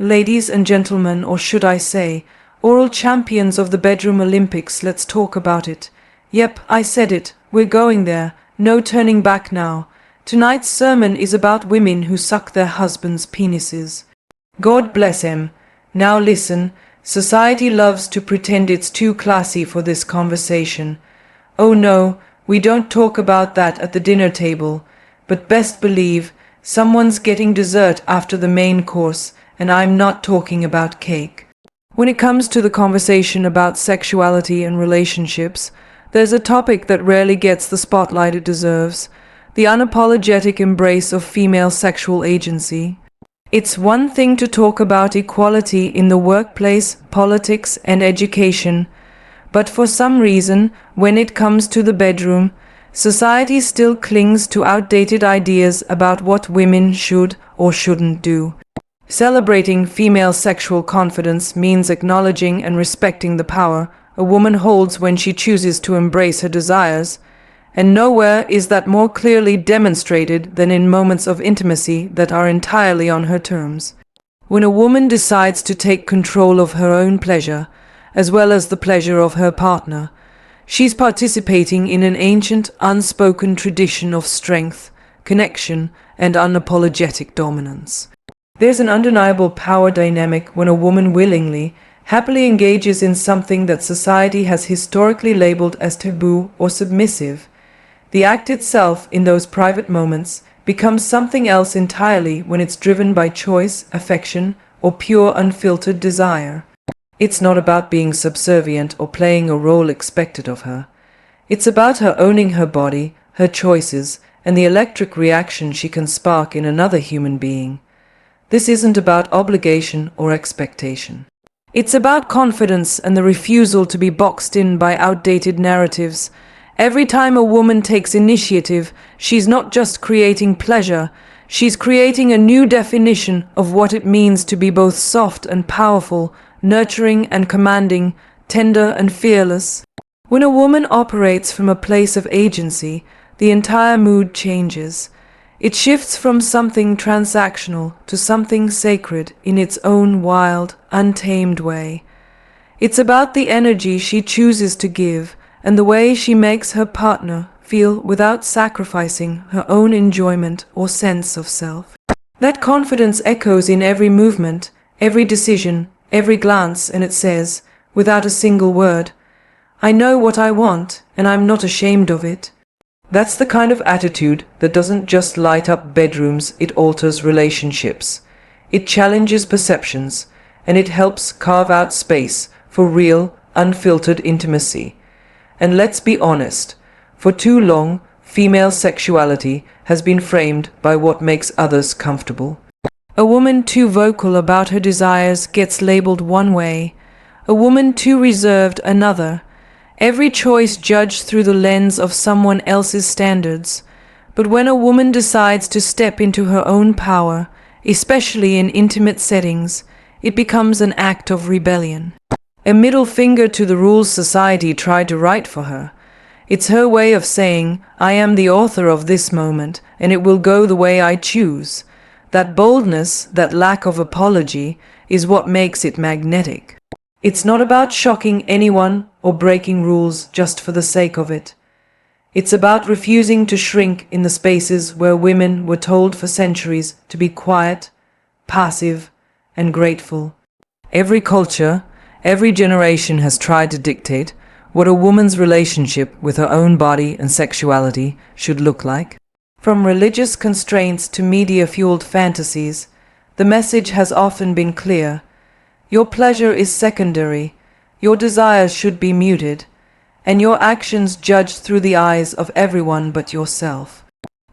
Ladies and gentlemen, or should I say, oral champions of the bedroom Olympics, let's talk about it. Yep, I said it. We're going there. No turning back now. Tonight's sermon is about women who suck their husbands' penises. God bless 'em. Now listen, society loves to pretend it's too classy for this conversation. Oh no, we don't talk about that at the dinner table, but best believe someone's getting dessert after the main course, and I'm not talking about cake. When it comes to the conversation about sexuality and relationships, there's a topic that rarely gets the spotlight it deserves: the unapologetic embrace of female sexual agency. It's one thing to talk about equality in the workplace, politics, and education, but for some reason, when it comes to the bedroom, society still clings to outdated ideas about what women should or shouldn't do. Celebrating female sexual confidence means acknowledging and respecting the power a woman holds when she chooses to embrace her desires, and nowhere is that more clearly demonstrated than in moments of intimacy that are entirely on her terms. When a woman decides to take control of her own pleasure, as well as the pleasure of her partner, she's participating in an ancient, unspoken tradition of strength, connection, and unapologetic dominance. There's an undeniable power dynamic when a woman willingly, happily engages in something that society has historically labeled as taboo or submissive. The act itself, in those private moments, becomes something else entirely when it's driven by choice, affection, or pure unfiltered desire. It's not about being subservient or playing a role expected of her. It's about her owning her body, her choices, and the electric reaction she can spark in another human being. This isn't about obligation or expectation. It's about confidence and the refusal to be boxed in by outdated narratives. Every time a woman takes initiative, she's not just creating pleasure, she's creating a new definition of what it means to be both soft and powerful, nurturing and commanding, tender and fearless. When a woman operates from a place of agency, the entire mood changes. It shifts from something transactional to something sacred in its own wild, untamed way. It's about the energy she chooses to give and the way she makes her partner feel without sacrificing her own enjoyment or sense of self. That confidence echoes in every movement, every decision, every glance, and it says, without a single word, "I know what I want, and I'm not ashamed of it." That's the kind of attitude that doesn't just light up bedrooms, it alters relationships. It challenges perceptions, and it helps carve out space for real, unfiltered intimacy. And let's be honest, for too long, female sexuality has been framed by what makes others comfortable. A woman too vocal about her desires gets labeled one way, a woman too reserved another. Every choice judged through the lens of someone else's standards. But when a woman decides to step into her own power, especially in intimate settings, it becomes an act of rebellion. A middle finger to the rules society tried to write for her. It's her way of saying, "I am the author of this moment, and it will go the way I choose." That boldness, that lack of apology, is what makes it magnetic. It's not about shocking anyone or breaking rules just for the sake of it. It's about refusing to shrink in the spaces where women were told for centuries to be quiet, passive, and grateful. Every culture, every generation has tried to dictate what a woman's relationship with her own body and sexuality should look like. From religious constraints to media-fueled fantasies, the message has often been clear. Your pleasure is secondary, your desires should be muted, and your actions judged through the eyes of everyone but yourself.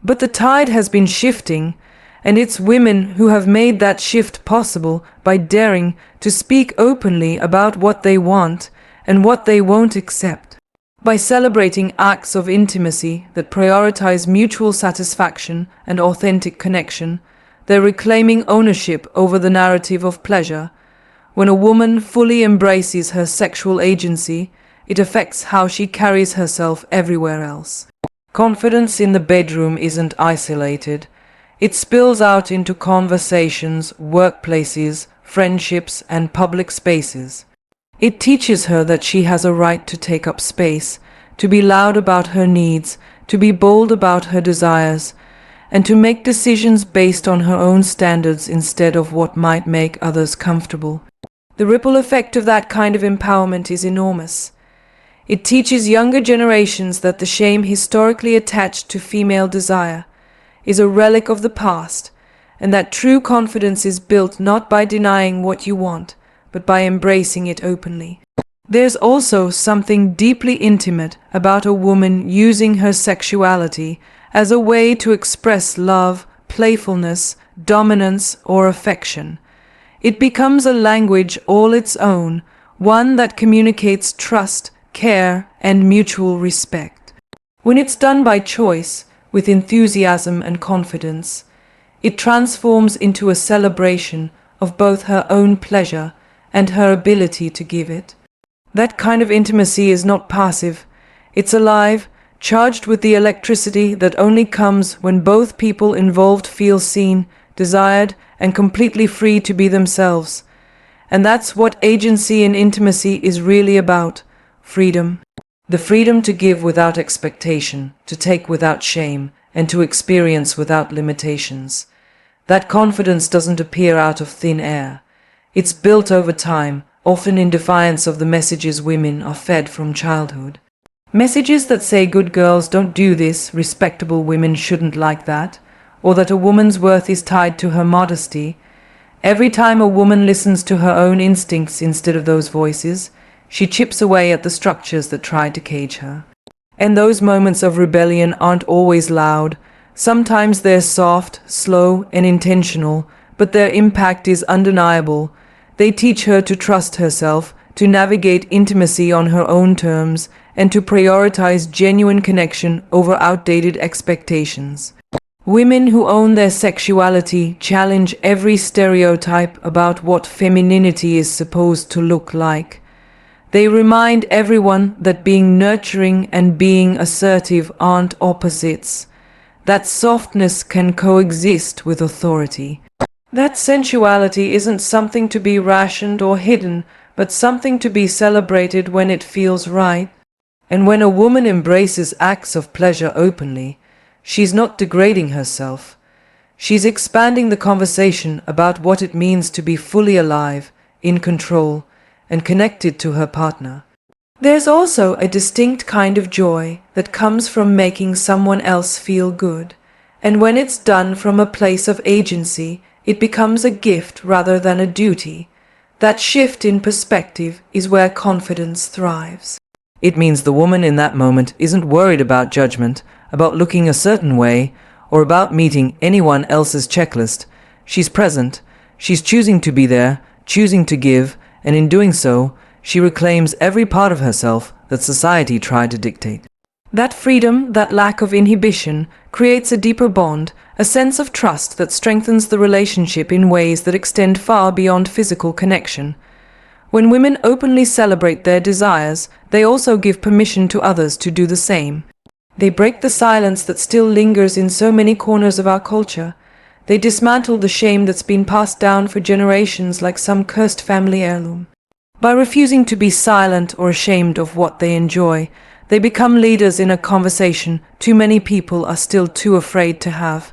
But the tide has been shifting, and it's women who have made that shift possible by daring to speak openly about what they want and what they won't accept. By celebrating acts of intimacy that prioritize mutual satisfaction and authentic connection, they're reclaiming ownership over the narrative of pleasure. When a woman fully embraces her sexual agency, it affects how she carries herself everywhere else. Confidence in the bedroom isn't isolated. It spills out into conversations, workplaces, friendships, and public spaces. It teaches her that she has a right to take up space, to be loud about her needs, to be bold about her desires, and to make decisions based on her own standards instead of what might make others comfortable. The ripple effect of that kind of empowerment is enormous. It teaches younger generations that the shame historically attached to female desire is a relic of the past, and that true confidence is built not by denying what you want, but by embracing it openly. There's also something deeply intimate about a woman using her sexuality as a way to express love, playfulness, dominance, or affection. It becomes a language all its own, one that communicates trust, care, and mutual respect. When it's done by choice, with enthusiasm and confidence, it transforms into a celebration of both her own pleasure and her ability to give it. That kind of intimacy is not passive. It's alive, charged with the electricity that only comes when both people involved feel seen, desired, and completely free to be themselves. And that's what agency in intimacy is really about: freedom. The freedom to give without expectation, to take without shame, and to experience without limitations. That confidence doesn't appear out of thin air. It's built over time, often in defiance of the messages women are fed from childhood. Messages that say good girls don't do this, respectable women shouldn't like that, or that a woman's worth is tied to her modesty. Every time a woman listens to her own instincts instead of those voices, she chips away at the structures that try to cage her. And those moments of rebellion aren't always loud. Sometimes they're soft, slow, and intentional, but their impact is undeniable. They teach her to trust herself, to navigate intimacy on her own terms, and to prioritize genuine connection over outdated expectations. Women who own their sexuality challenge every stereotype about what femininity is supposed to look like. They remind everyone that being nurturing and being assertive aren't opposites, that softness can coexist with authority. That sensuality isn't something to be rationed or hidden, but something to be celebrated when it feels right. And when a woman embraces acts of pleasure openly, she's not degrading herself. She's expanding the conversation about what it means to be fully alive, in control, and connected to her partner. There's also a distinct kind of joy that comes from making someone else feel good, and when it's done from a place of agency, it becomes a gift rather than a duty. That shift in perspective is where confidence thrives. It means the woman in that moment isn't worried about judgment, about looking a certain way, or about meeting anyone else's checklist. She's present, she's choosing to be there, choosing to give, and in doing so, she reclaims every part of herself that society tried to dictate. That freedom, that lack of inhibition, creates a deeper bond, a sense of trust that strengthens the relationship in ways that extend far beyond physical connection. When women openly celebrate their desires, they also give permission to others to do the same. They break the silence that still lingers in so many corners of our culture. They dismantle the shame that's been passed down for generations like some cursed family heirloom. By refusing to be silent or ashamed of what they enjoy, they become leaders in a conversation too many people are still too afraid to have.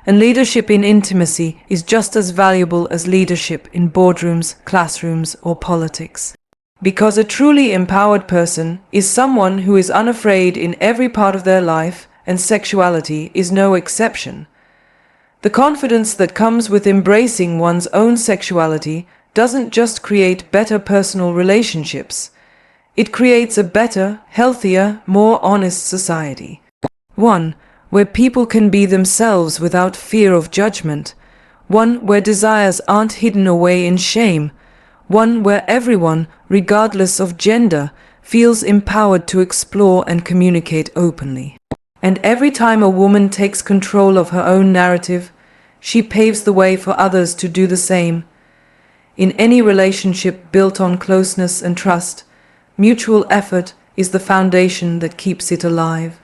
And leadership in intimacy is just as valuable as leadership in boardrooms, classrooms, or politics. Because a truly empowered person is someone who is unafraid in every part of their life, and sexuality is no exception. The confidence that comes with embracing one's own sexuality doesn't just create better personal relationships. It creates a better, healthier, more honest society. One where people can be themselves without fear of judgment. One where desires aren't hidden away in shame. One where everyone, regardless of gender, feels empowered to explore and communicate openly. And every time a woman takes control of her own narrative, she paves the way for others to do the same. In any relationship built on closeness and trust, mutual effort is the foundation that keeps it alive.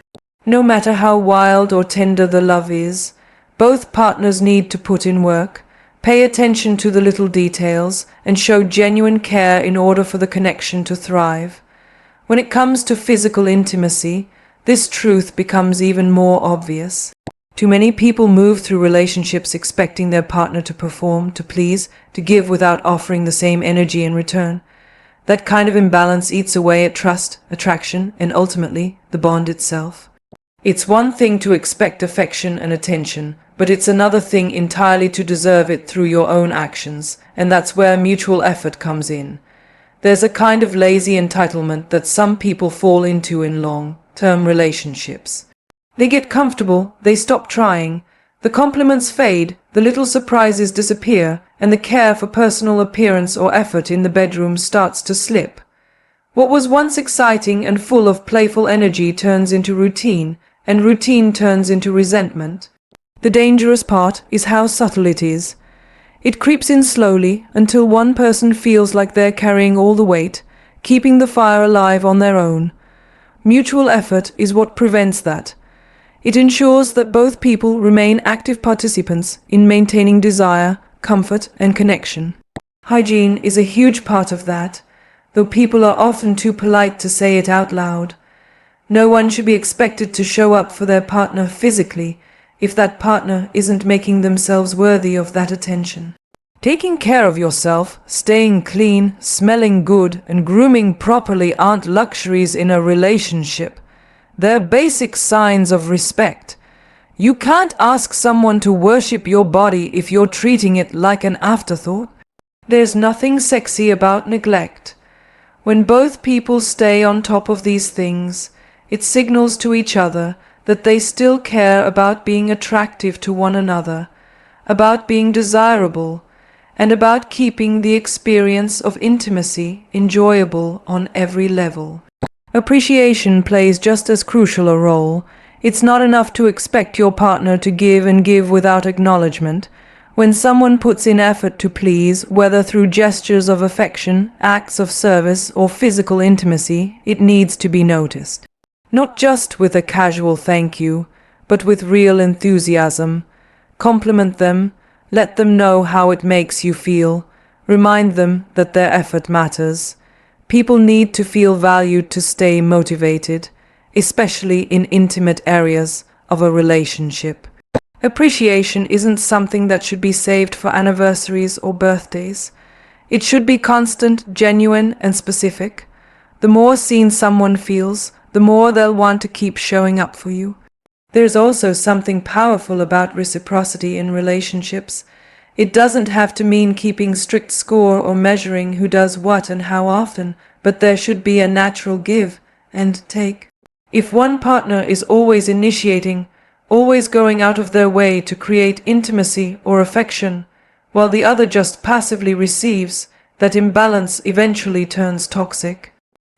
No matter how wild or tender the love is, both partners need to put in work. Pay attention to the little details and show genuine care in order for the connection to thrive. When it comes to physical intimacy, this truth becomes even more obvious. Too many people move through relationships expecting their partner to perform, to please, to give without offering the same energy in return. That kind of imbalance eats away at trust, attraction, and ultimately, the bond itself. It's one thing to expect affection and attention, but it's another thing entirely to deserve it through your own actions, and that's where mutual effort comes in. There's a kind of lazy entitlement that some people fall into in long-term relationships. They get comfortable, they stop trying, the compliments fade, the little surprises disappear, and the care for personal appearance or effort in the bedroom starts to slip. What was once exciting and full of playful energy turns into routine, and routine turns into resentment. The dangerous part is how subtle it is. It creeps in slowly until one person feels like they're carrying all the weight, keeping the fire alive on their own. Mutual effort is what prevents that. It ensures that both people remain active participants in maintaining desire, comfort, and connection. Hygiene is a huge part of that, though people are often too polite to say it out loud. No one should be expected to show up for their partner physically if that partner isn't making themselves worthy of that attention. Taking care of yourself, staying clean, smelling good, and grooming properly aren't luxuries in a relationship. They're basic signs of respect. You can't ask someone to worship your body if you're treating it like an afterthought. There's nothing sexy about neglect. When both people stay on top of these things, it signals to each other that they still care about being attractive to one another, about being desirable, and about keeping the experience of intimacy enjoyable on every level. Appreciation plays just as crucial a role. It's not enough to expect your partner to give and give without acknowledgement. When someone puts in effort to please, whether through gestures of affection, acts of service, or physical intimacy, it needs to be noticed. Not just with a casual thank you, but with real enthusiasm. Compliment them, let them know how it makes you feel, remind them that their effort matters. People need to feel valued to stay motivated, especially in intimate areas of a relationship. Appreciation isn't something that should be saved for anniversaries or birthdays. It should be constant, genuine, and specific. The more seen someone feels, the more they'll want to keep showing up for you. There's also something powerful about reciprocity in relationships. It doesn't have to mean keeping strict score or measuring who does what and how often, but there should be a natural give and take. If one partner is always initiating, always going out of their way to create intimacy or affection, while the other just passively receives, that imbalance eventually turns toxic.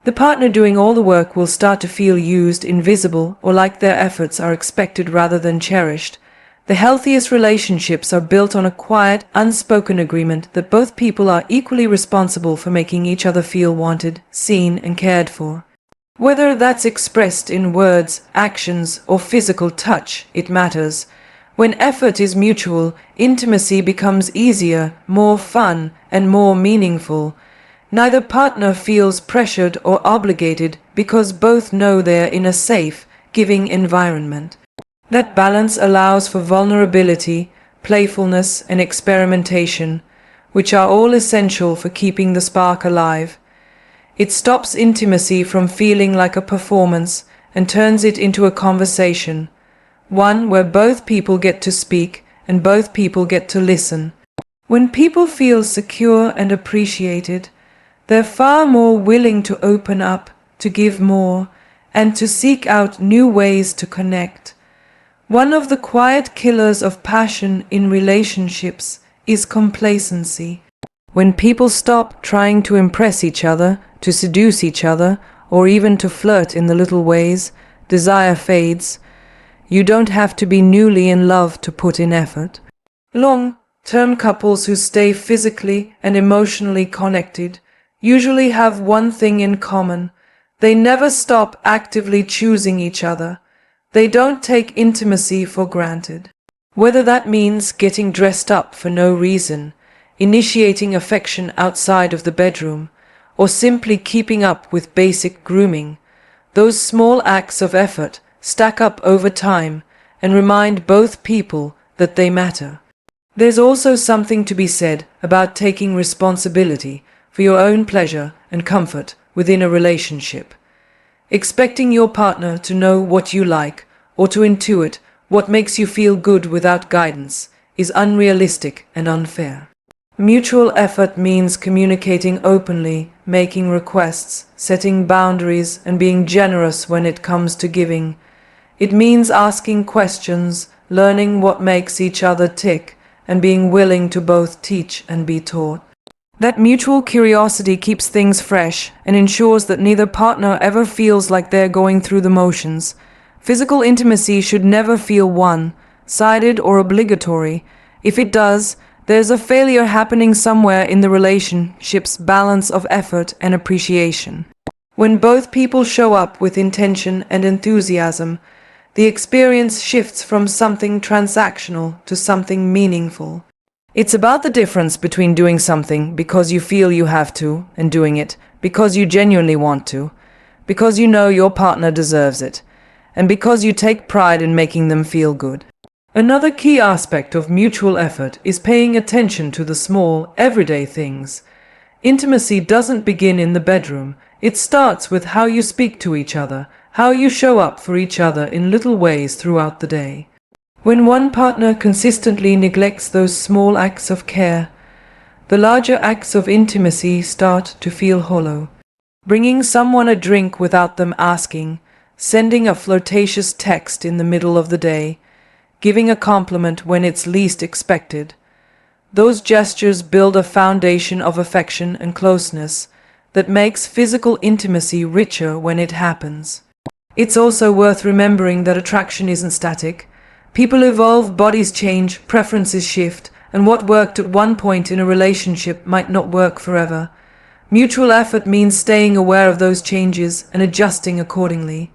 The partner doing all the work will start to feel used, invisible, or like their efforts are expected rather than cherished. The healthiest relationships are built on a quiet, unspoken agreement that both people are equally responsible for making each other feel wanted, seen, and cared for. Whether that's expressed in words, actions, or physical touch, it matters. When effort is mutual, intimacy becomes easier, more fun, and more meaningful. Neither partner feels pressured or obligated because both know they're in a safe, giving environment. That balance allows for vulnerability, playfulness, and experimentation, which are all essential for keeping the spark alive. It stops intimacy from feeling like a performance and turns it into a conversation, one where both people get to speak and both people get to listen. When people feel secure and appreciated, they're far more willing to open up, to give more, and to seek out new ways to connect. One of the quiet killers of passion in relationships is complacency. When people stop trying to impress each other, to seduce each other, or even to flirt in the little ways, desire fades. You don't have to be newly in love to put in effort. Long-term couples who stay physically and emotionally connected usually have one thing in common. They never stop actively choosing each other. They don't take intimacy for granted. Whether that means getting dressed up for no reason, initiating affection outside of the bedroom, or simply keeping up with basic grooming, those small acts of effort stack up over time and remind both people that they matter. There's also something to be said about taking responsibility for your own pleasure and comfort within a relationship. Expecting your partner to know what you like or to intuit what makes you feel good without guidance is unrealistic and unfair. Mutual effort means communicating openly, making requests, setting boundaries, and being generous when it comes to giving. It means asking questions, learning what makes each other tick, and being willing to both teach and be taught. That mutual curiosity keeps things fresh and ensures that neither partner ever feels like they're going through the motions. Physical intimacy should never feel one-sided or obligatory. If it does, there's a failure happening somewhere in the relationship's balance of effort and appreciation. When both people show up with intention and enthusiasm, the experience shifts from something transactional to something meaningful. It's about the difference between doing something because you feel you have to and doing it because you genuinely want to, because you know your partner deserves it, and because you take pride in making them feel good. Another key aspect of mutual effort is paying attention to the small, everyday things. Intimacy doesn't begin in the bedroom. It starts with how you speak to each other, how you show up for each other in little ways throughout the day. When one partner consistently neglects those small acts of care, the larger acts of intimacy start to feel hollow. Bringing someone a drink without them asking, sending a flirtatious text in the middle of the day, giving a compliment when it's least expected. Those gestures build a foundation of affection and closeness that makes physical intimacy richer when it happens. It's also worth remembering that attraction isn't static. People evolve, bodies change, preferences shift, and what worked at one point in a relationship might not work forever. Mutual effort means staying aware of those changes and adjusting accordingly.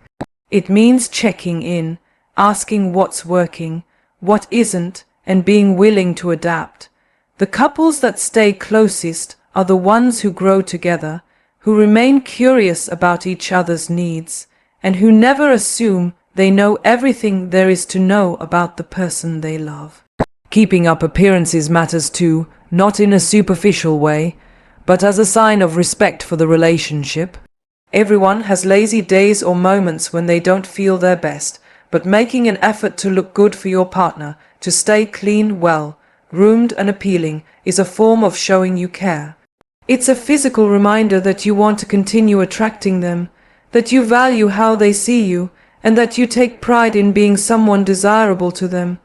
It means checking in, asking what's working, what isn't, and being willing to adapt. The couples that stay closest are the ones who grow together, who remain curious about each other's needs, and who never assume they know everything there is to know about the person they love. Keeping up appearances matters too, not in a superficial way, but as a sign of respect for the relationship. Everyone has lazy days or moments when they don't feel their best, but making an effort to look good for your partner, to stay clean, well, groomed and appealing, is a form of showing you care. It's a physical reminder that you want to continue attracting them, that you value how they see you, and that you take pride in being someone desirable to them.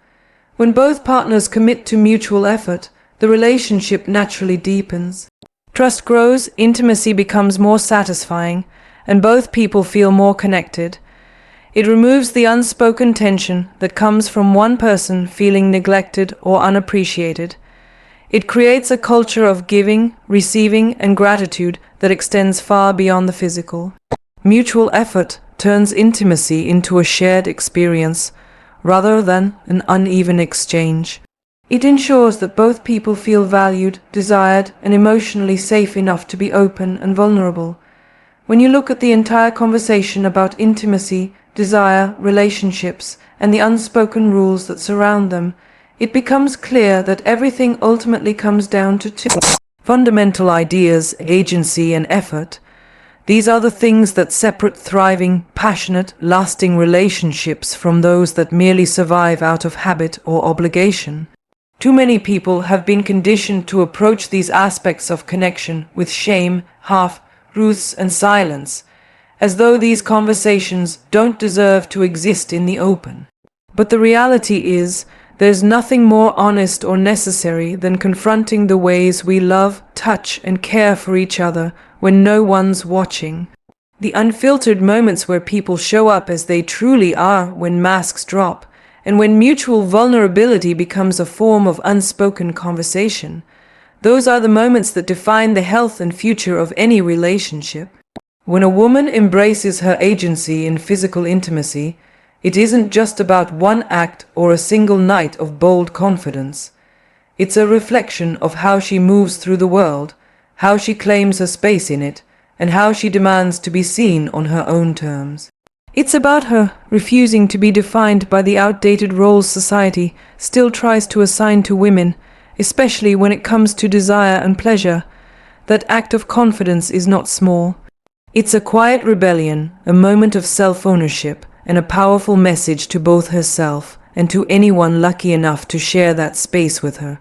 When both partners commit to mutual effort, the relationship naturally deepens. Trust grows, intimacy becomes more satisfying, and both people feel more connected. It removes the unspoken tension that comes from one person feeling neglected or unappreciated. It creates a culture of giving, receiving, and gratitude that extends far beyond the physical. Mutual effort turns intimacy into a shared experience rather than an uneven exchange. It ensures that both people feel valued, desired, and emotionally safe enough to be open and vulnerable. When you look at the entire conversation about intimacy, desire, relationships, and the unspoken rules that surround them, it becomes clear that everything ultimately comes down to two fundamental ideas: agency and effort. These are the things that separate thriving, passionate, lasting relationships from those that merely survive out of habit or obligation. Too many people have been conditioned to approach these aspects of connection with shame, half-truths, and silence, as though these conversations don't deserve to exist in the open. But the reality is, there's nothing more honest or necessary than confronting the ways we love, touch, and care for each other when no one's watching. The unfiltered moments where people show up as they truly are when masks drop, and when mutual vulnerability becomes a form of unspoken conversation. Those are the moments that define the health and future of any relationship. When a woman embraces her agency in physical intimacy, It isn't just about one act or a single night of bold confidence. It's a reflection of how she moves through the world, how she claims her space in it, and how she demands to be seen on her own terms. It's about her refusing to be defined by the outdated roles society still tries to assign to women, especially when it comes to desire and pleasure. That act of confidence is not small. It's a quiet rebellion, a moment of self-ownership, and a powerful message to both herself and to anyone lucky enough to share that space with her.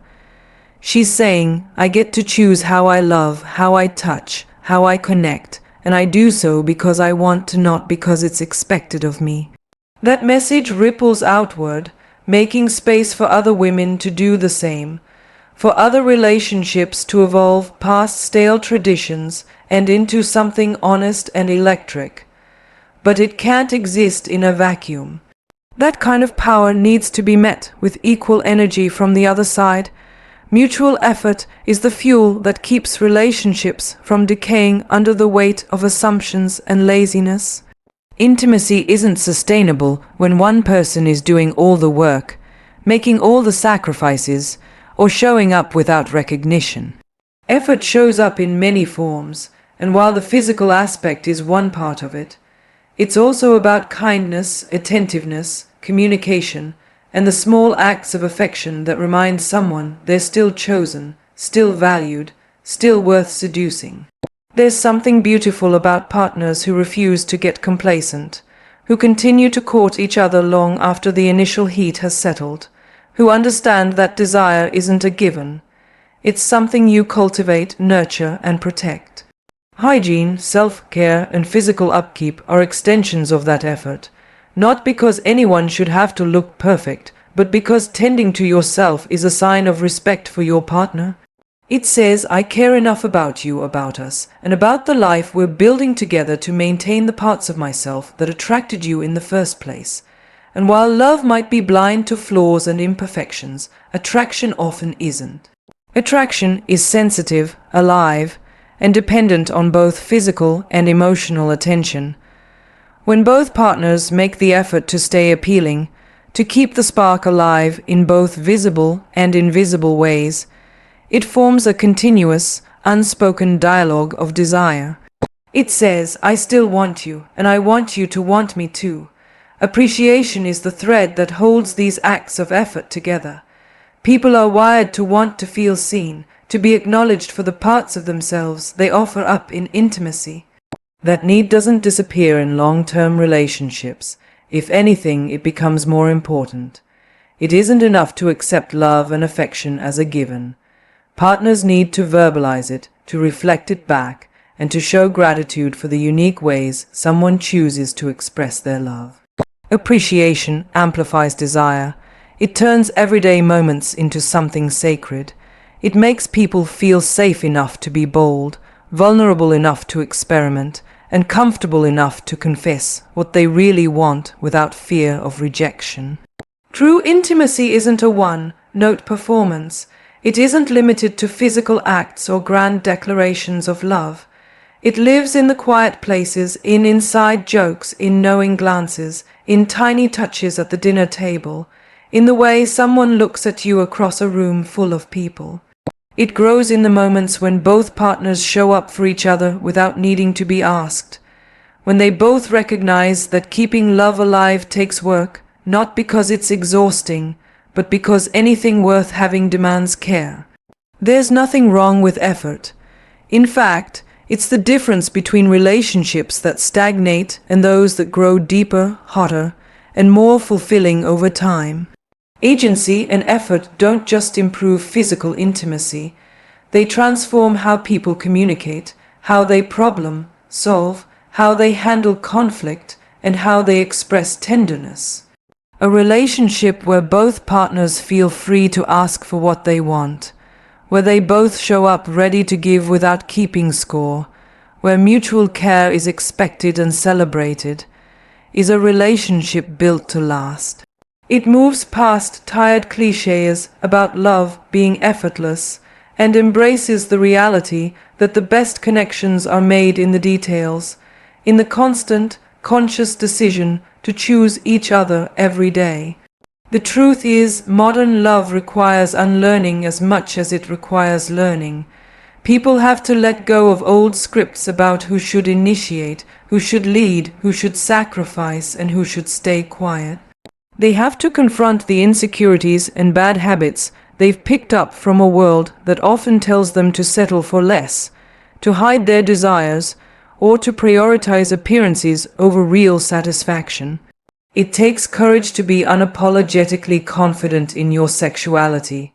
She's saying, I get to choose how I love, how I touch, how I connect, and I do so because I want to, not because it's expected of me. That message ripples outward, making space for other women to do the same, for other relationships to evolve past stale traditions and into something honest and electric. But it can't exist in a vacuum. That kind of power needs to be met with equal energy from the other side. Mutual effort is the fuel that keeps relationships from decaying under the weight of assumptions and laziness. Intimacy isn't sustainable when one person is doing all the work, making all the sacrifices, or showing up without recognition. Effort shows up in many forms, and while the physical aspect is one part of it, it's also about kindness, attentiveness, communication, and the small acts of affection that remind someone they're still chosen, still valued, still worth seducing. There's something beautiful about partners who refuse to get complacent, who continue to court each other long after the initial heat has settled, who understand that desire isn't a given. It's something you cultivate, nurture, and protect. Hygiene, self-care, and physical upkeep are extensions of that effort, not because anyone should have to look perfect, but because tending to yourself is a sign of respect for your partner. It says, I care enough about you, about us, and about the life we're building together to maintain the parts of myself that attracted you in the first place. And while love might be blind to flaws and imperfections, attraction often isn't. Attraction is sensitive, alive, and dependent on both physical and emotional attention. When both partners make the effort to stay appealing, to keep the spark alive in both visible and invisible ways, it forms a continuous, unspoken dialogue of desire. It says, I still want you, and I want you to want me too. Appreciation is the thread that holds these acts of effort together. People are wired to want to feel seen, to be acknowledged for the parts of themselves they offer up in intimacy. That need doesn't disappear in long-term relationships. If anything, it becomes more important. It isn't enough to accept love and affection as a given. Partners need to verbalize it, to reflect it back, and to show gratitude for the unique ways someone chooses to express their love. Appreciation amplifies desire. It turns everyday moments into something sacred. It makes people feel safe enough to be bold, vulnerable enough to experiment, and comfortable enough to confess what they really want without fear of rejection. True intimacy isn't a one-note performance. It isn't limited to physical acts or grand declarations of love. It lives in the quiet places, in inside jokes, in knowing glances, in tiny touches at the dinner table, in the way someone looks at you across a room full of people. It grows in the moments when both partners show up for each other without needing to be asked, when they both recognize that keeping love alive takes work, not because it's exhausting, but because anything worth having demands care. There's nothing wrong with effort. In fact, it's the difference between relationships that stagnate and those that grow deeper, hotter, and more fulfilling over time. Agency and effort don't just improve physical intimacy. They transform how people communicate, how they problem solve, how they handle conflict, and how they express tenderness. A relationship where both partners feel free to ask for what they want, where they both show up ready to give without keeping score, where mutual care is expected and celebrated, is a relationship built to last. It moves past tired clichés about love being effortless and embraces the reality that the best connections are made in the details, in the constant, conscious decision to choose each other every day. The truth is, modern love requires unlearning as much as it requires learning. People have to let go of old scripts about who should initiate, who should lead, who should sacrifice, and who should stay quiet. They have to confront the insecurities and bad habits they've picked up from a world that often tells them to settle for less, to hide their desires, or to prioritize appearances over real satisfaction. It takes courage to be unapologetically confident in your sexuality,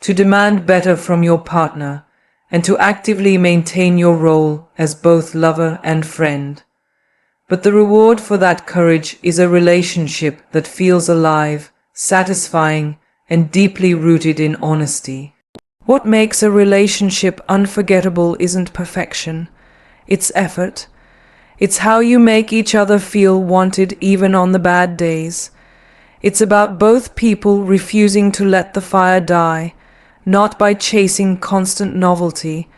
to demand better from your partner, and to actively maintain your role as both lover and friend. But the reward for that courage is a relationship that feels alive, satisfying, and deeply rooted in honesty. What makes a relationship unforgettable isn't perfection, it's effort. It's how you make each other feel wanted even on the bad days. It's about both people refusing to let the fire die, not by chasing constant novelty,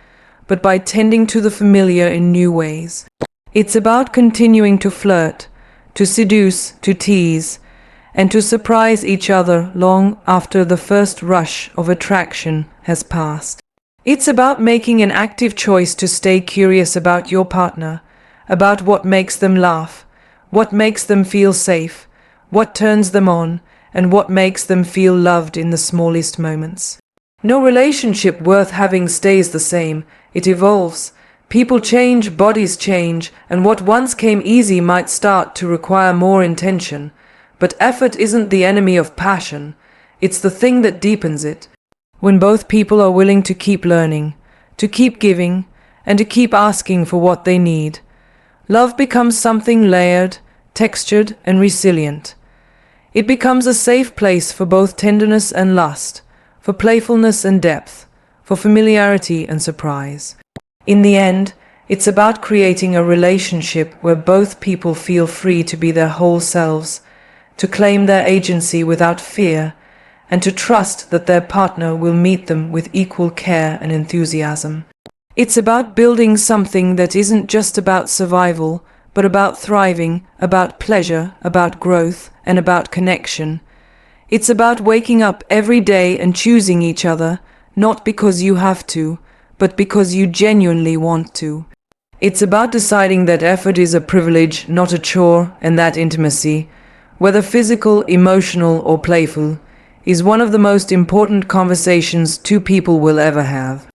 but by tending to the familiar in new ways. It's about continuing to flirt, to seduce, to tease, and to surprise each other long after the first rush of attraction has passed. It's about making an active choice to stay curious about your partner, about what makes them laugh, what makes them feel safe, what turns them on, and what makes them feel loved in the smallest moments. No relationship worth having stays the same. It evolves. People change, bodies change, and what once came easy might start to require more intention. But effort isn't the enemy of passion. It's the thing that deepens it. When both people are willing to keep learning, to keep giving, and to keep asking for what they need, love becomes something layered, textured, and resilient. It becomes a safe place for both tenderness and lust, for playfulness and depth, for familiarity and surprise. In the end, it's about creating a relationship where both people feel free to be their whole selves, to claim their agency without fear, and to trust that their partner will meet them with equal care and enthusiasm. It's about building something that isn't just about survival, but about thriving, about pleasure, about growth, and about connection. It's about waking up every day and choosing each other, not because you have to, but because you genuinely want to. It's about deciding that effort is a privilege, not a chore, and that intimacy, whether physical, emotional, or playful, is one of the most important conversations two people will ever have.